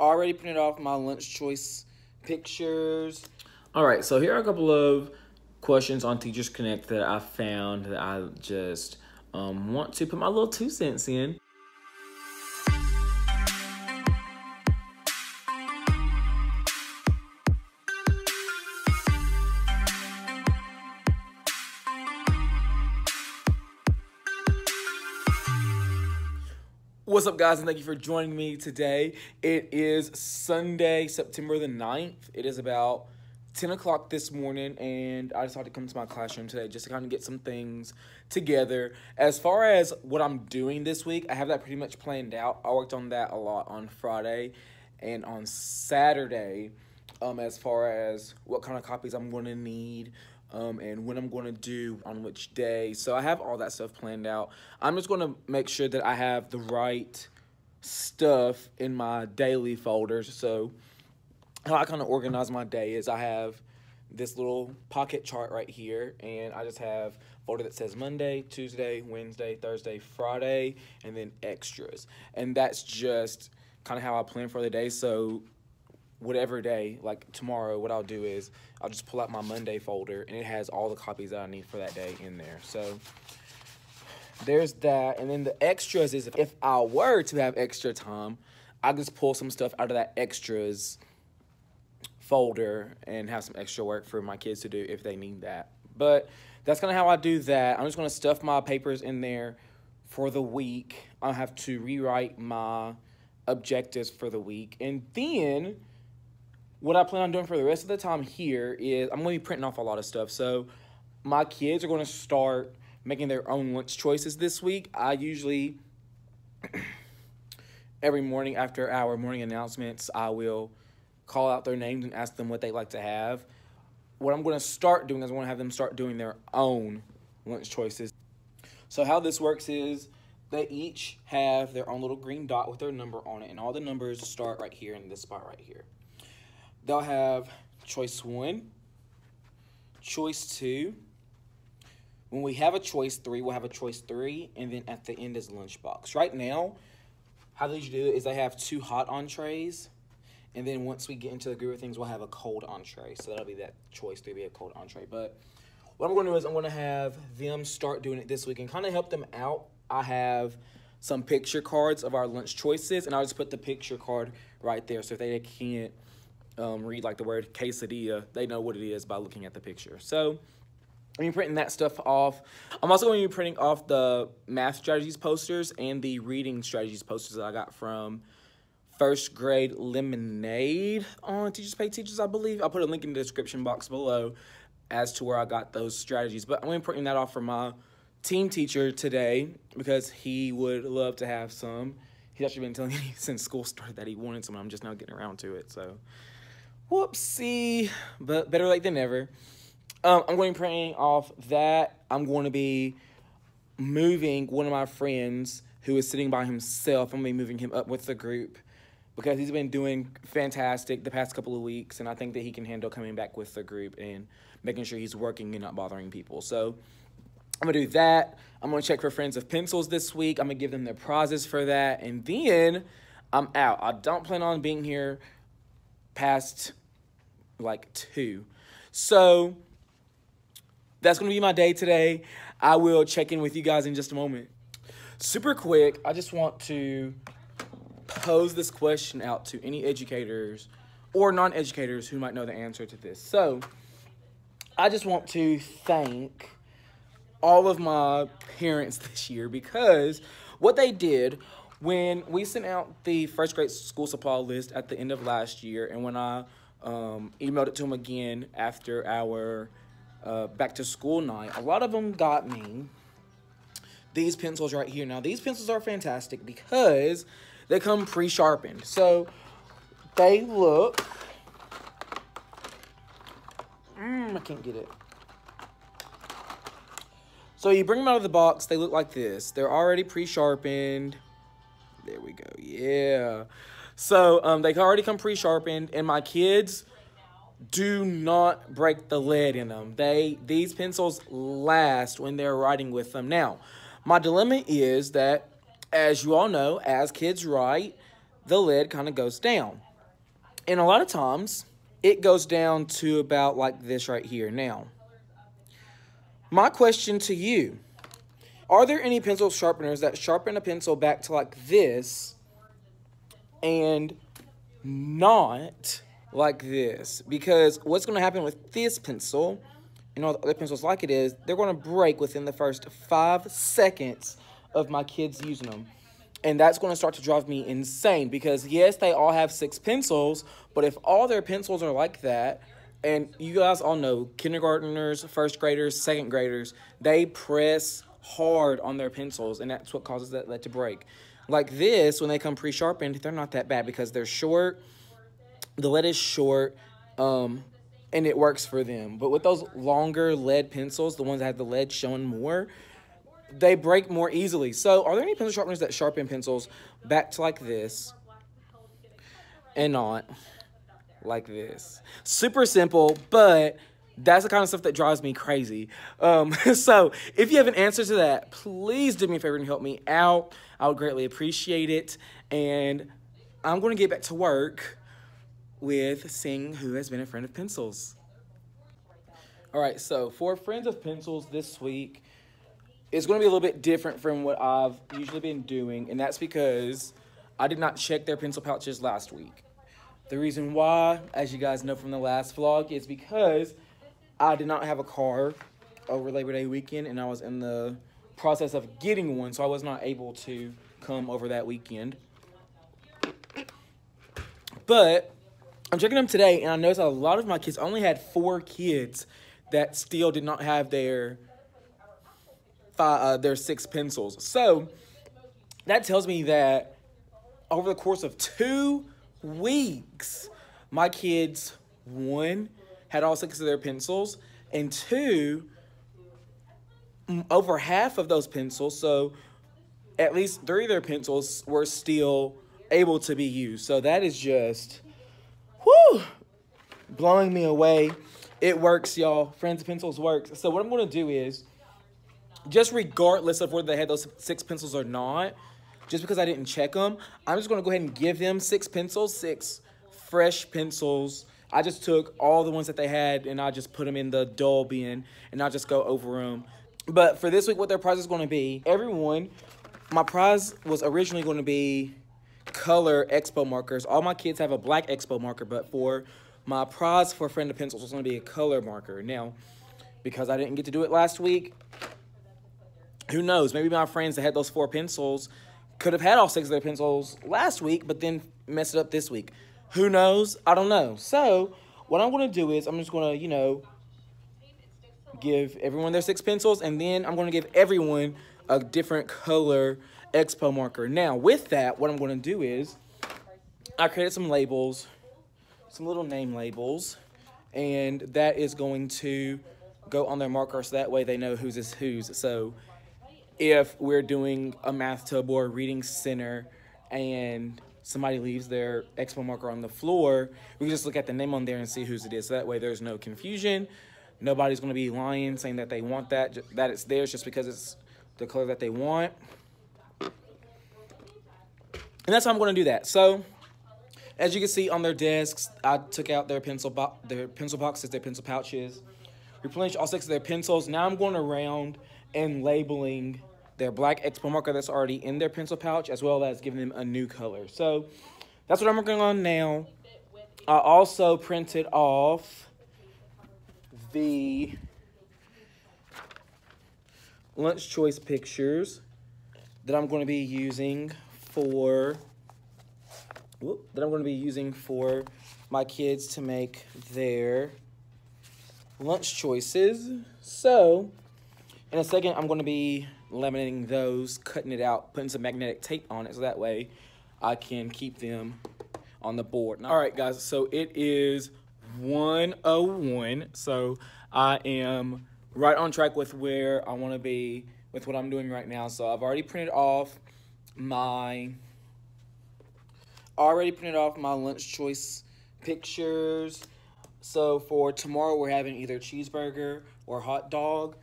already printed off my lunch choice pictures. All right, so here are a couple of questions on Teachers Connect that I found that I just want to put my little 2 cents in. What's up, guys, and thank you for joining me today. It is Sunday, September the 9th. It is about 10 o'clock this morning, and I decided to come to my classroom today just to kind of get some things together. As far as what I'm doing this week, I have that pretty much planned out. I worked on that a lot on Friday and on Saturday, as far as what kind of copies I'm going to need, and when I'm going to do on which day. So I have all that stuff planned out. I'm just going to make sure that I have the right stuff in my daily folders. So how I kind of organize my day is I have this little pocket chart right here, and I just have a folder that says Monday, Tuesday, Wednesday, Thursday, Friday, and then extras. And that's just kind of how I plan for the day. So whatever day, like tomorrow, what I'll do is I'll just pull out my Monday folder, and it has all the copies that I need for that day in there. So there's that. And then the extras is if I were to have extra time, I just pull some stuff out of that extras folder and have some extra work for my kids to do if they need that. But that's kind of how I do that. I'm just going to stuff my papers in there for the week. I'll have to rewrite my objectives for the week. And then what I plan on doing for the rest of the time here is I'm going to be printing off a lot of stuff. So my kids are going to start making their own lunch choices this week. I usually, every morning after our morning announcements, I will call out their names and ask them what they like to have. What I'm going to start doing is I'm going to have them start doing their own lunch choices. So how this works is they each have their own little green dot with their number on it, and all the numbers start right here in this spot right here. They'll have choice 1, choice 2. When we have a choice 3, we'll have a choice 3, and then at the end is lunchbox. Right now, how they usually do it is they have 2 hot entrees, and then once we get into the groove of things, we'll have a cold entree. So that'll be that choice 3, be a cold entree. But what I'm going to do is I'm going to have them start doing it this week and kind of help them out. I have some picture cards of our lunch choices, and I'll just put the picture card right there. So if they can't read like the word quesadilla, they know what it is by looking at the picture. So I'm going to be printing that stuff off. I'm also going to be printing off the math strategies posters and the reading strategies posters that I got from First Grade Lemonade on Teachers Pay Teachers, I believe. I'll put a link in the description box below as to where I got those strategies. But I'm going to be printing that off for my team teacher today because he would love to have some. He's actually been telling me since school started that he wanted some. I'm just now getting around to it. So whoopsie, but better late than never. I'm going to be printing off that. I'm going to be moving one of my friends who is sitting by himself. I'm going to be moving him up with the group because he's been doing fantastic the past couple of weeks, and I think that he can handle coming back with the group and making sure he's working and not bothering people. So I'm going to do that. I'm going to check for friends of pencils this week. I'm going to give them their prizes for that, and then I'm out. I don't plan on being here past like 2. So that's going to be my day today. I will check in with you guys in just a moment. Super quick, I just want to pose this question out to any educators or non-educators who might know the answer to this. So I just want to thank all of my parents this year because what they did when we sent out the first grade school supply list at the end of last year, and when I emailed it to them again after our back to school night, a lot of them got me these pencils right here. Now, these pencils are fantastic because they come pre-sharpened. So they look, I can't get it. So you bring them out of the box, they look like this. They're already pre-sharpened. There we go, yeah. So they already come pre-sharpened, and my kids do not break the lead in them. These pencils last when they're writing with them. Now, my dilemma is that, as you all know, as kids write, the lead kind of goes down. And a lot of times, it goes down to about like this right here. Now, my question to you, are there any pencil sharpeners that sharpen a pencil back to like this and not like this? Because what's going to happen with this pencil and all the other pencils like it is, they're going to break within the first 5 seconds of my kids using them. And that's going to start to drive me insane because, yes, they all have 6 pencils, but if all their pencils are like that, and you guys all know, kindergartners, first graders, second graders, they press hard on their pencils, and that's what causes that lead to break. Like this, when they come pre-sharpened, they're not that bad because they're short, the lead is short, and it works for them. But with those longer lead pencils, the ones that have the lead showing more, they break more easily. So are there any pencil sharpeners that sharpen pencils back to like this and not like this? Super simple, but that's the kind of stuff that drives me crazy. So if you have an answer to that, please do me a favor and help me out. I would greatly appreciate it. And I'm going to get back to work with seeing who has been a friend of pencils. All right, so for friends of pencils this week, it's going to be a little bit different from what I've usually been doing, and that's because I did not check their pencil pouches last week. The reason why, as you guys know from the last vlog, is because I did not have a car over Labor Day weekend, and I was in the process of getting one, so I was not able to come over that weekend. But I'm checking them today, and I noticed a lot of my kids, only had 4 kids that still did not have their 6 pencils. So that tells me that over the course of 2 weeks, my kids, 1, had all 6 of their pencils, and 2, over half of those pencils, so at least 3 of their pencils were still able to be used. So that is just, whew, blowing me away. It works, y'all. Friends of Pencils works. So what I'm going to do is, just regardless of whether they had those 6 pencils or not, just because I didn't check them, I'm just going to go ahead and give them 6 pencils, 6 fresh pencils. I just took all the ones that they had, and I just put them in the dull bin, and I'll just go over them. But for this week, what their prize is going to be, everyone, my prize was originally going to be color expo markers. All my kids have a black expo marker, but for my prize for Friend of Pencils was going to be a color marker. Now, because I didn't get to do it last week, who knows? Maybe my friends that had those 4 pencils could have had all 6 of their pencils last week, but then messed it up this week. Who knows? I don't know. So what I'm going to do is I'm just going to, give everyone their 6 pencils, and then I'm going to give everyone a different color expo marker. Now, with that, what I'm going to do is I created some labels, some little name labels, and that is going to go on their marker so that way they know whose is whose. So if we're doing a math tub or a reading center and somebody leaves their expo marker on the floor, we can just look at the name on there and see whose it is. So that way there's no confusion. Nobody's going to be lying, saying that they want that it's theirs just because it's the color that they want. And that's how I'm going to do that. So as you can see on their desks, I took out their pencil boxes, their pencil pouches, replenished all 6 of their pencils. Now I'm going around and labeling their black expo marker that's already in their pencil pouch, as well as giving them a new color. So that's what I'm working on now. I also printed off the lunch choice pictures that I'm going to be using for my kids to make their lunch choices. So in a second, I'm going to be laminating those, cutting it out, putting some magnetic tape on it so that way I can keep them on the board. All right, guys, so it is 1:01, so I am right on track with where I want to be with what I'm doing right now. So I've already printed off my lunch choice pictures. So for tomorrow, we're having either cheeseburger or hot dog.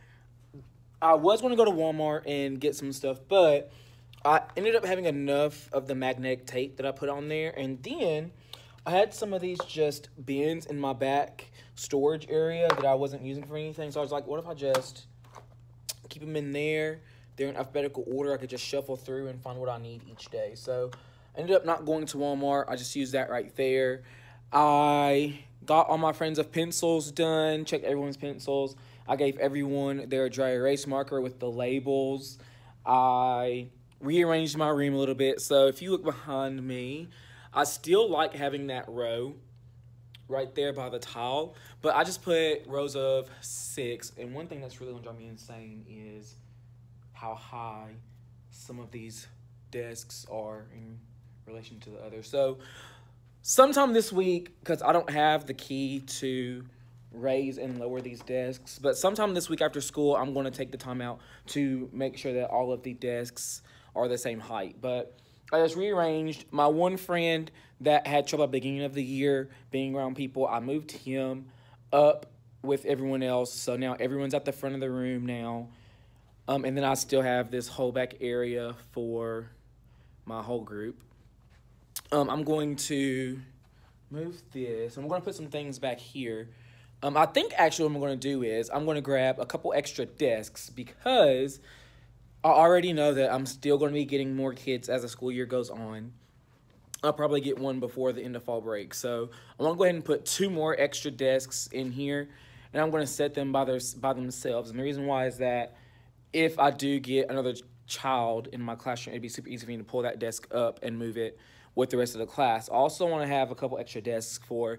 I was going to go to Walmart and get some stuff, but I ended up having enough of the magnetic tape that I put on there, and then I had some of these just bins in my back storage area that I wasn't using for anything. So I was like, what if I just keep them in there? They're in alphabetical order. I could just shuffle through and find what I need each day. So I ended up not going to Walmart. I just used that right there. I got all my friends of pencils done, checked everyone's pencils. I gave everyone their dry erase marker with the labels. I rearranged my room a little bit. So if you look behind me, I still like having that row right there by the tile, but I just put rows of 6. And one thing that's really gonna drive me insane is how high some of these desks are in relation to the other. So sometime this week, because I don't have the key to raise and lower these desks, but sometime this week after school, I'm going to take the time out to make sure that all of the desks are the same height. But I just rearranged. My one friend that had trouble at the beginning of the year being around people, I moved him up with everyone else. So now everyone's at the front of the room now. And then I still have this whole back area for my whole group. I'm going to move this. I'm going to put some things back here. I think actually what I'm going to do is I'm going to grab a couple extra desks because I already know that I'm still going to be getting more kids as the school year goes on. I'll probably get one before the end of fall break. So I'm going to go ahead and put 2 more extra desks in here, and I'm going to set them by themselves. And the reason why is that if I do get another child in my classroom, it'd be super easy for me to pull that desk up and move it with the rest of the class. I also want to have a couple extra desks for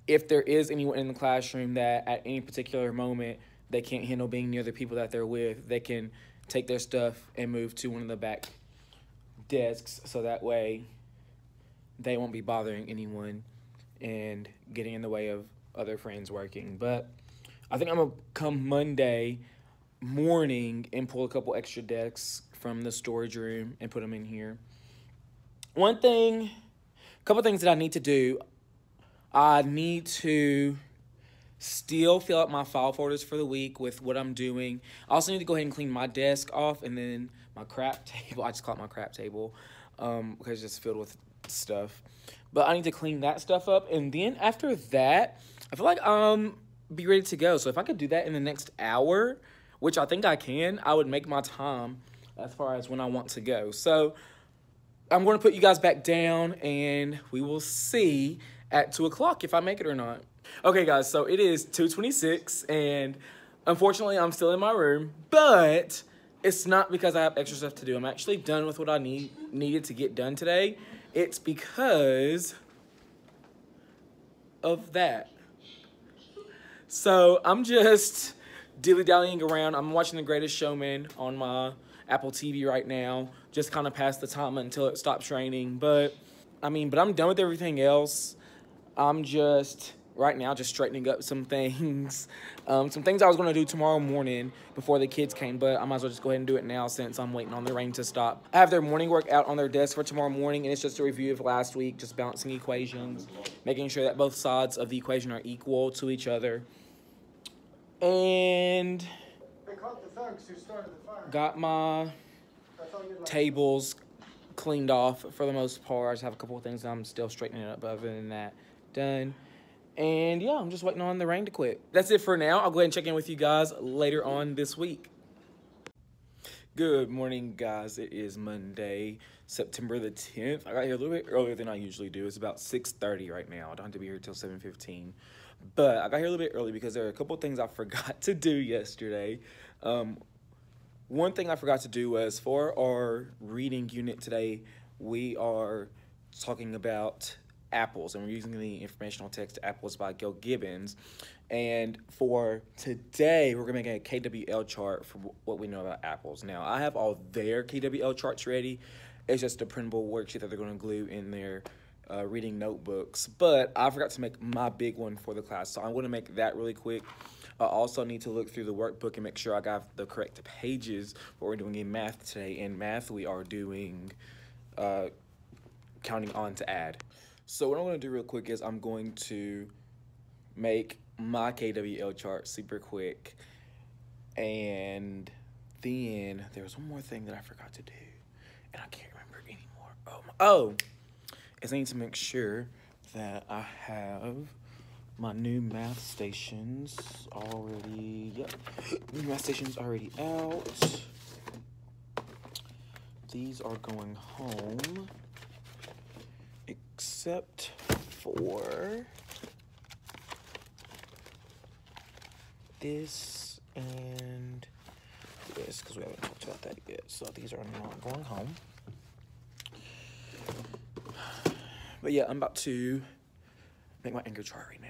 if there is anyone in the classroom that at any particular moment they can't handle being near the people that they're with, they can take their stuff and move to one of the back desks so that way they won't be bothering anyone and getting in the way of other friends working. But I think I'm going to come Monday morning and pull a couple extra desks from the storage room and put them in here. A couple things that I need to do. I need to still fill out my file folders for the week with what I'm doing. I also need to go ahead and clean my desk off and then my crap table. I just call it my crap table because it's just filled with stuff. But I need to clean that stuff up. And then after that, I feel like be ready to go. So if I could do that in the next hour, which I think I can, I would make my time as far as when I want to go. So I'm going to put you guys back down, and we will see at 2 o'clock if I make it or not. Okay, guys, so it is 2:26, and unfortunately, I'm still in my room, but it's not because I have extra stuff to do. I'm actually done with what I needed to get done today. It's because of that. So I'm just dilly-dallying around. I'm watching The Greatest Showman on my Apple TV right now, just kind of pass the time until it stops raining. But I'm done with everything else. I'm just right now just straightening up some things. Some things I was going to do tomorrow morning before the kids came, but I might as well just go ahead and do it now since I'm waiting on the rain to stop. I have their morning work out on their desk for tomorrow morning, and it's just a review of last week, just balancing equations, making sure that both sides of the equation are equal to each other. And got my tables cleaned off for the most part. I just have a couple of things that I'm still straightening up, but other than that, done. And yeah, I'm just waiting on the rain to quit. That's it for now. I'll go ahead and check in with you guys later on this week. Good morning, guys. It is Monday, September the 10th. I got here a little bit earlier than I usually do. It's about 6:30 right now. I don't have to be here till 7:15. But I got here a little bit early because there are a couple of things I forgot to do yesterday. One thing I forgot to do was for our reading unit today, we are talking about apples, and we're using the informational text Apples by Gil Gibbons. And for today, we're going to make a KWL chart for what we know about apples. Now, I have all their KWL charts ready. It's just a printable worksheet that they're going to glue in their reading notebooks. But I forgot to make my big one for the class, so I'm going to make that really quick. I also need to look through the workbook and make sure I got the correct pages for what we're doing in math today. In math, we are doing counting on to add. So what I'm going to do real quick is I'm going to make my KWL chart super quick. And then there was one more thing that I forgot to do, and I can't remember anymore. Oh, I need to make sure that, I have my new math stations already. Yep, new math stations already out. These are going home, except for this and this, because we haven't talked about that yet. So these are not going home. But yeah, I'm about to make my anchor chart right now.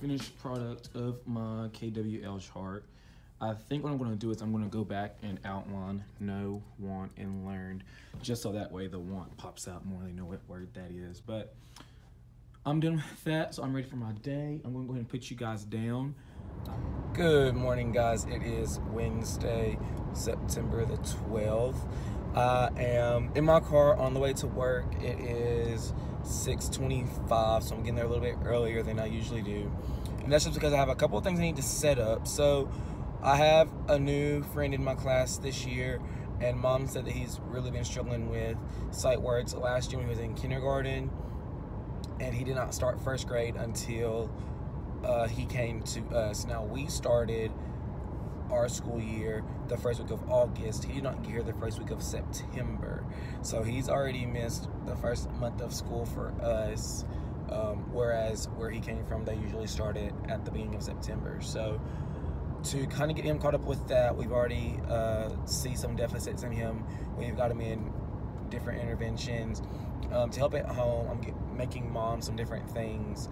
Finished product of my KWL chart. I think what I'm going to do is I'm going to go back and outline know, want, and learned, just so that way the want pops out more. They know what word that is. But I'm done with that, so I'm ready for my day. I'm going to go ahead and put you guys down. Good morning, guys. It is Wednesday, September the 12th. I am in my car on the way to work. It is 6:25, so I'm getting there a little bit earlier than I usually do. And that's just because I have a couple of things I need to set up. So I have a new friend in my class this year, and Mom said that he's really been struggling with sight words last year when he was in kindergarten, and he did not start first grade until he came to us. Now, we started our school year the first week of August. He did not get here the first week of September, so he's already missed the first month of school for us, whereas where he came from, they usually started at the beginning of September. So to kind of get him caught up with that, we've already see some deficits in him. We've got him in different interventions to help at home. I'm making Mom some different things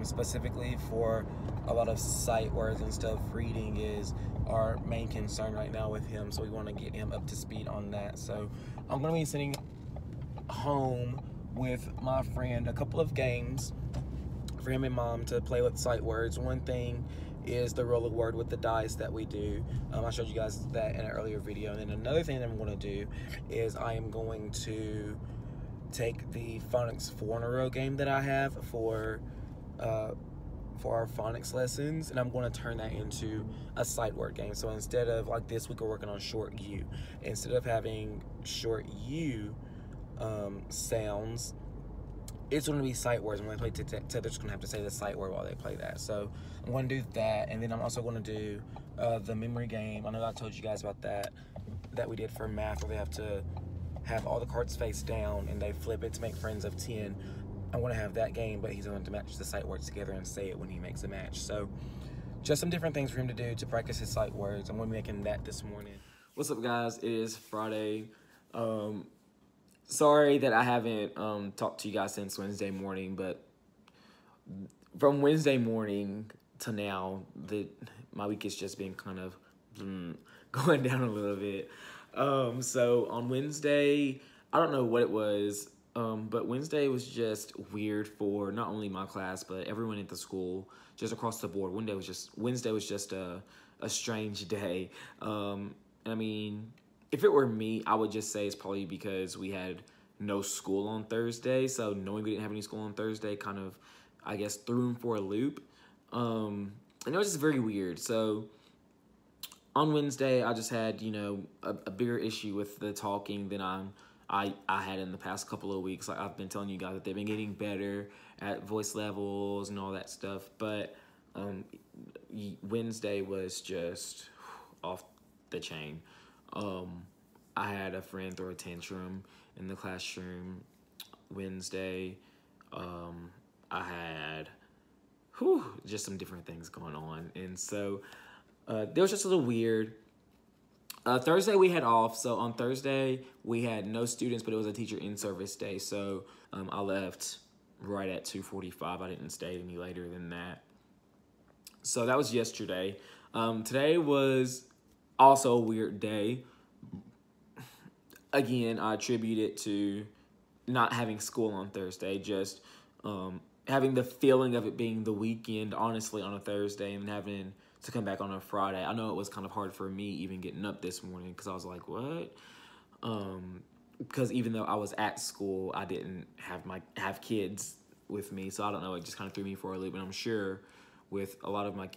specifically for a lot of sight words and stuff. Reading is our main concern right now with him, so we want to get him up to speed on that. So I'm going to be sitting home with my friend a couple of games for him and Mom to play with sight words. One thing is the roll of word with the dice that we do. I showed you guys that in an earlier video. And then another thing that I'm going to do is I am going to take the phonics 4 in a row game that I have for our phonics lessons, and I'm going to turn that into a sight word game. So instead of, like this week we're working on short U, instead of having short U sounds, it's going to be sight words. When they play they're just going to have to say the sight word while they play that. So I'm going to do that, and then I'm also going to do the memory game. I know I told you guys about that we did for math, where they have to have all the cards face down and they flip it to make friends of 10. I want to have that game, but he's going to match the sight words together and say it when he makes a match. So just some different things for him to do to practice his sight words. I'm going to be making that this morning. What's up, guys? It is Friday. Sorry that I haven't talked to you guys since Wednesday morning, but from Wednesday morning to now, my week has just been kind of going down a little bit. So on Wednesday, I don't know what it was, but Wednesday was just weird for not only my class, but everyone at the school, just across the board. Wednesday was just a strange day. I mean, if it were me, I would just say it's probably because we had no school on Thursday. So knowing we didn't have any school on Thursday kind of, I guess, threw him for a loop. And it was just very weird. So on Wednesday, I just had, a bigger issue with the talking than I had in the past couple of weeks. Like I've been telling you guys that they've been getting better, at voice levels and all that stuff. But Wednesday was just off the chain. I had a friend throw a tantrum in the classroom Wednesday. I had just some different things going on. And so it was just a little weird. Thursday we had off. So on Thursday we had no students, but it was a teacher in-service day. So I left right at 2:45. I didn't stay any later than that. So that was yesterday. Today was also a weird day. Again, I attribute it to not having school on Thursday, just having the feeling of it being the weekend, honestly, on a Thursday, and having to come back on a Friday. I know it was kind of hard for me even getting up this morning because I was like, what? Because even though I was at school, I didn't have kids with me, so I don't know, it just kind of threw me for a loop. And I'm sure with a lot of my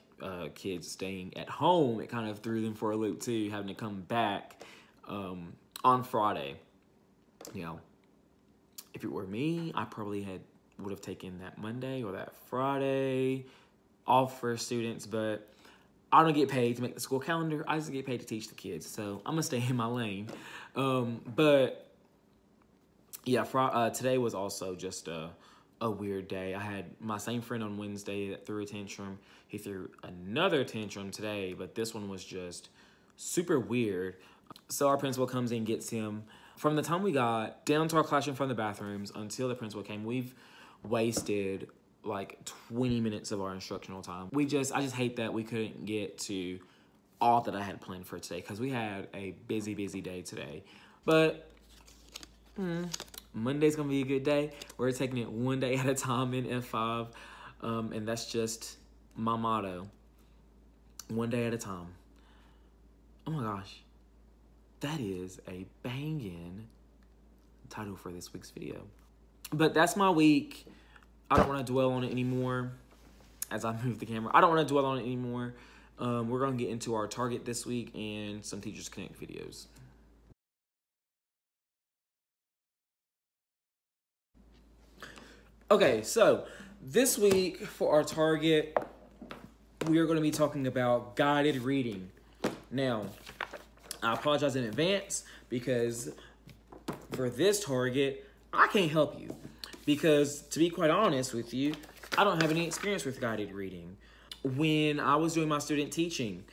kids staying at home, it kind of threw them for a loop too, having to come back on Friday. You know, if it were me, I probably would have taken that Monday or that Friday off for students, but I don't get paid to make the school calendar. I just get paid to teach the kids, so I'm gonna stay in my lane. But yeah, today was also just a weird day. I had my same friend on Wednesday that threw a tantrum. He threw another tantrum today, but this one was just super weird. So our principal comes in, gets him. From the time we got down to our classroom from the bathrooms until the principal came, we've wasted like 20 minutes of our instructional time. I just hate that we couldn't get to all that I had planned for today because we had a busy day today. But Monday's gonna be a good day. We're taking it one day at a time in F5, and that's just my motto. One day at a time. Oh my gosh. That is a banging title for this week's video. But that's my week. I don't want to dwell on it anymore as I move the camera. I don't want to dwell on it anymore. We're going to get into our target this week and some Teachers Connect videos. Okay, so this week for our target, we are going to be talking about guided reading. Now, I apologize in advance because for this target, I can't help you. Because to be quite honest with you, I don't have any experience with guided reading. When I was doing my student teaching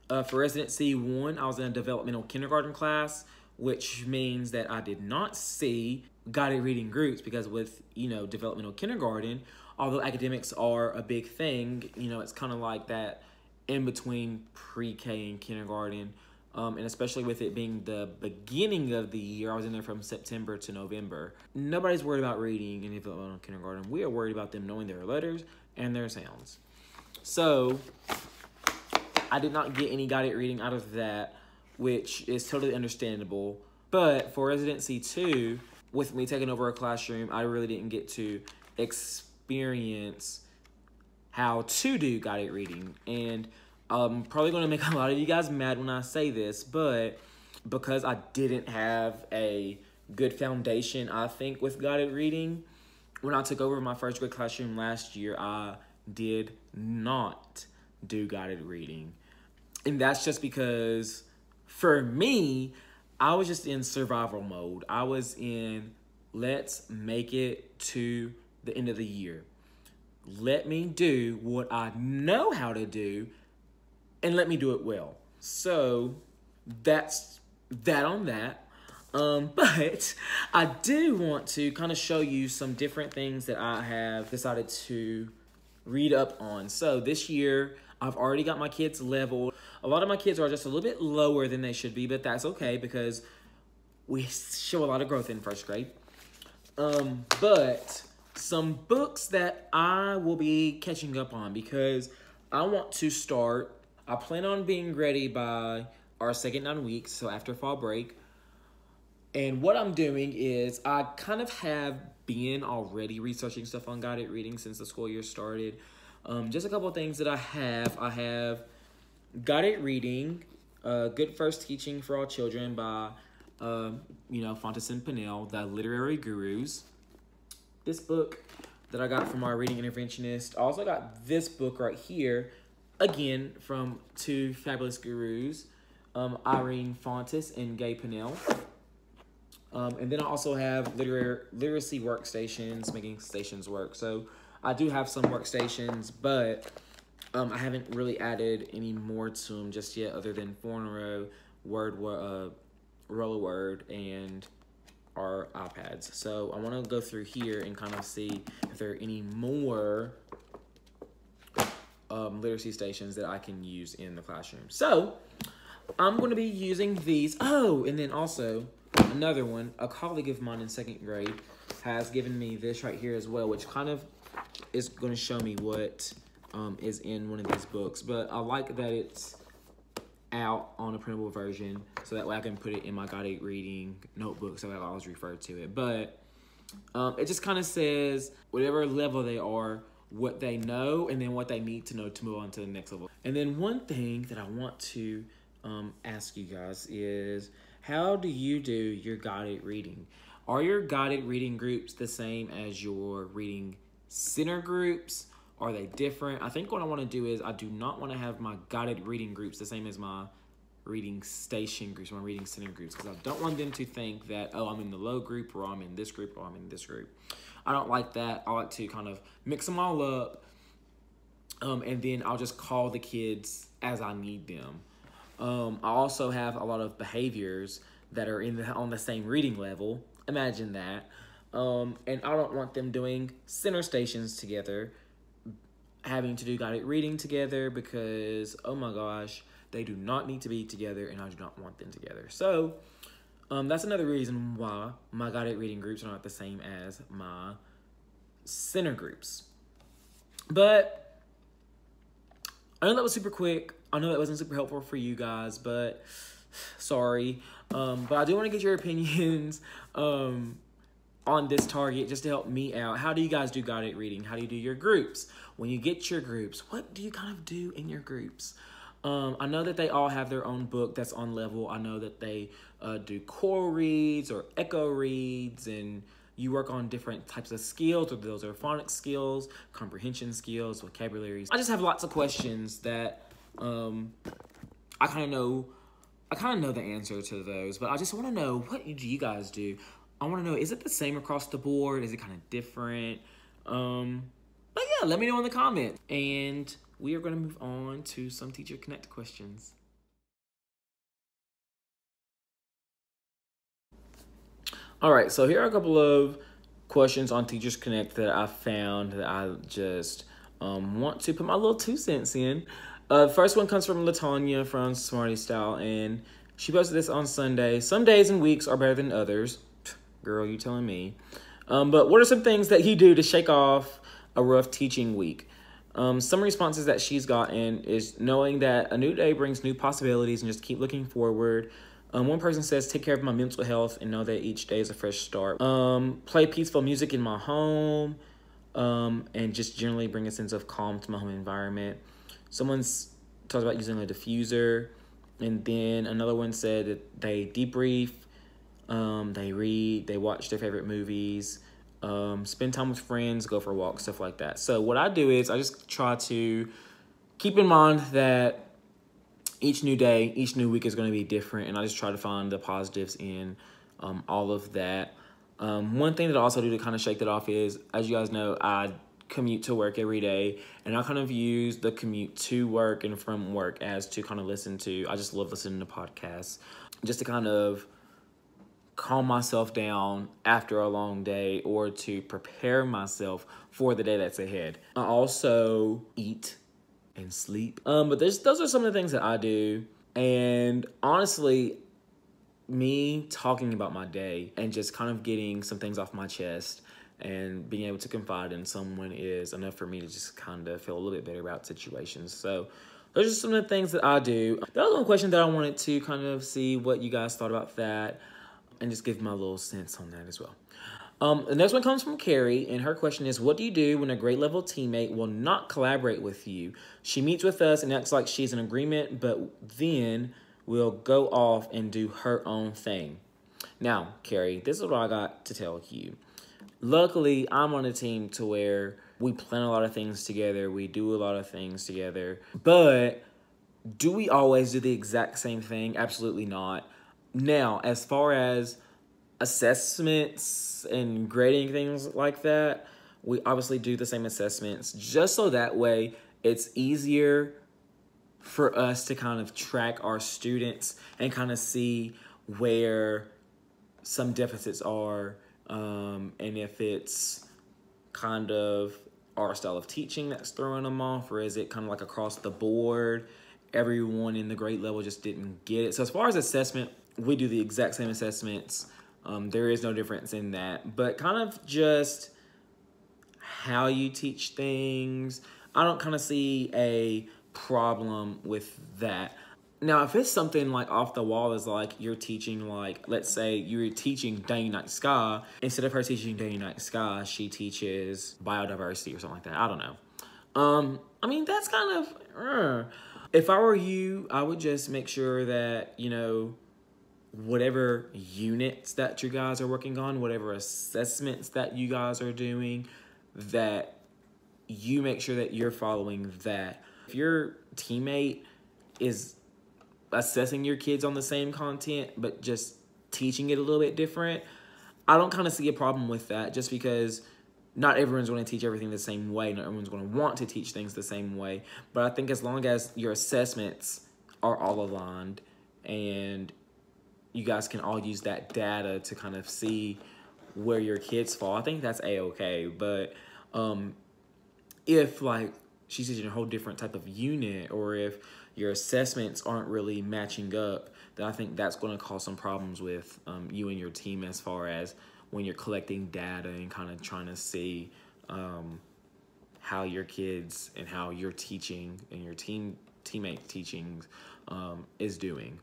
for Residency 1, I was in a developmental kindergarten class, which means that I did not see guided reading groups because with, developmental kindergarten, although academics are a big thing, it's kind of like that in between pre-K and kindergarten. And especially with it being the beginning of the year, I was in there from September to November. Nobody's worried about reading in developmental kindergarten. We are worried about them knowing their letters and their sounds. So I did not get any guided reading out of that, which is totally understandable. But for Residency 2, with me taking over a classroom, I really didn't get to experience how to do guided reading. And I'm probably going to make a lot of you guys mad when I say this, but because I didn't have a good foundation, I think, with guided reading, when I took over my first grade classroom last year, I did not do guided reading. And that's just because, for me, I was just in survival mode. I was in, let's make it to the end of the year. Let me do what I know how to do, and let me do it well. So that's that on that. But I do want to kind of show you some different things that I have decided to read up on. So this year, I've already got my kids leveled. A lot of my kids are just a little bit lower than they should be, but that's okay because we show a lot of growth in first grade. But some books that I will be catching up on because I want to start. I plan on being ready by our second 9 weeks, so after fall break. And what I'm doing is I kind of have been already researching stuff on guided reading since the school year started. Just a couple of things that I have. I have Guided Reading, Good First Teaching for All Children by, Fontes and Pinnell, the literary gurus. This book that I got from our reading interventionist. I also got this book right here, again, from two fabulous gurus, Irene Fontes and Gay Pinnell. And then I also have literacy workstations, making stations work. So I do have some workstations, but I haven't really added any more to them just yet, other than 4 in a row, roll a word, and our iPads. So I want to go through here and kind of see if there are any more literacy stations that I can use in the classroom. So I'm going to be using these. Oh, and then also another one, a colleague of mine in 2nd grade has given me this right here as well, which kind of is going to show me what is in one of these books. But I like that it's out on a printable version, so that way I can put it in my guided reading notebook, so I always refer to it. But it just kind of says whatever level they are, what they know, and then what they need to know to move on to the next level. And then one thing that I want to ask you guys is, how do you do your guided reading? Are your guided reading groups the same as your reading center groups? Are they different? I think what I want to do is, I do not want to have my guided reading groups the same as my reading station groups, my reading center groups, because I don't want them to think that, oh, I'm in the low group, or I'm in this group, or I'm in this group. I don't like that. I like to kind of mix them all up, and then I'll just call the kids as I need them. I also have a lot of behaviors that are on the same reading level. Imagine that. And I don't want them doing center stations together, having to do guided reading together, because, oh my gosh, they do not need to be together, and I do not want them together. So that's another reason why my guided reading groups are not the same as my center groups. But I know that was super quick. I know that wasn't super helpful for you guys, but sorry. But I do want to get your opinions on this target, just to help me out. How do you guys do guided reading? How do you do your groups? When you get your groups, what do you kind of do in your groups? I know that they all have their own book that's on level. I know that they do core reads or echo reads, and you work on different types of skills, whether those are phonics skills, comprehension skills, vocabularies. I just have lots of questions that I kind of know the answer to those, but I just want to know, what do you guys do? I want to know, is it the same across the board? Is it kind of different? But yeah, let me know in the comments. And we are going to move on to some Teacher Connect questions. All right, so here are a couple of questions on Teachers Connect that I found that I just want to put my little 2 cents in. First one comes from LaTanya from Smarty Style, and she posted this on Sunday. Some days and weeks are better than others. Girl, you telling me. But what are some things that you do to shake off a rough teaching week? Some responses that she's gotten is knowing that a new day brings new possibilities and just keep looking forward. One person says, take care of my mental health and know that each day is a fresh start. Play peaceful music in my home, and just generally bring a sense of calm to my home environment. Someone's talked about using a diffuser. And then another one said that they debrief, they read, they watch their favorite movies, spend time with friends, go for walks, stuff like that. So what I do is I just try to keep in mind that each new day, each new week is going to be different, and I just try to find the positives in all of that. One thing that I also do to kind of shake that off is, as you guys know, I commute to work every day, and I kind of use the commute to work and from work as to kind of listen to. I just love listening to podcasts, just to kind of calm myself down after a long day, or to prepare myself for the day that's ahead. I also eat and sleep. But those are some of the things that I do. And honestly, me talking about my day and just kind of getting some things off my chest and being able to confide in someone is enough for me to just kind of feel a little bit better about situations. So those are some of the things that I do. That was one question that I wanted to kind of see what you guys thought about that, and just give my little sense on that as well. The next one comes from Carrie, and her question is, what do you do when a grade level teammate will not collaborate with you? She meets with us and acts like she's in agreement, but then will go off and do her own thing. Now, Carrie, this is what I got to tell you. Luckily, I'm on a team to where we plan a lot of things together. We do a lot of things together. But do we always do the exact same thing? Absolutely not. Now, as far as assessments and grading things like that, we obviously do the same assessments just so that way it's easier for us to kind of track our students and kind of see where some deficits are, and if it's kind of our style of teaching that's throwing them off, or is it kind of like across the board, everyone in the grade level just didn't get it. So as far as assessment, we do the exact same assessments. There is no difference in that, but kind of just how you teach things, I don't kind of see a problem with that. Now, if it's something like off the wall, is like you're teaching, like, let's say you're teaching Day Night Sky, instead of her teaching Day Night Sky, she teaches biodiversity or something like that. I don't know. I mean, that's kind of, if I were you, I would just make sure that, you know, whatever units that you guys are working on, whatever assessments that you guys are doing, that you make sure that you're following that. If your teammate is assessing your kids on the same content, but just teaching it a little bit different, I don't kind of see a problem with that, just because not everyone's going to teach everything the same way. Not everyone's going to want to teach things the same way. But I think as long as your assessments are all aligned and you guys can all use that data to kind of see where your kids fall, I think that's a-okay. But if like she's teaching a whole different type of unit, or if your assessments aren't really matching up, then I think that's going to cause some problems with you and your team, as far as when you're collecting data and kind of trying to see how your kids and how your teaching and your teammate teachings is doing.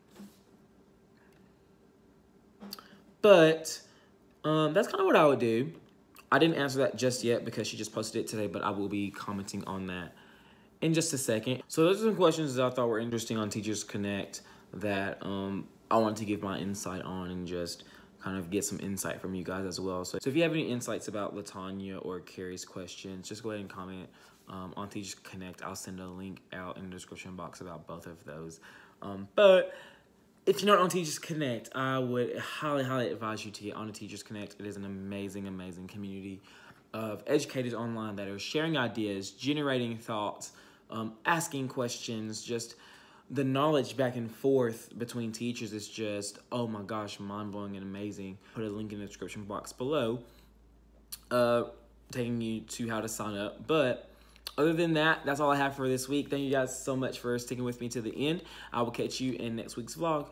But that's kind of what I would do. I didn't answer that just yet because she just posted it today, but I will be commenting on that in just a second. So those are some questions that I thought were interesting on Teachers Connect that I wanted to give my insight on, and just kind of get some insight from you guys as well. So if you have any insights about Latanya or Carrie's questions, just go ahead and comment on Teachers Connect. I'll send a link out in the description box about both of those. But if you're not on Teachers Connect, I would highly, highly advise you to get on Teachers Connect. It is an amazing, amazing community of educators online that are sharing ideas, generating thoughts, asking questions. Just the knowledge back and forth between teachers is just, oh my gosh, mind-blowing and amazing. Put a link in the description box below, taking you to how to sign up. But other than that, that's all I have for this week. Thank you guys so much for sticking with me to the end. I will catch you in next week's vlog.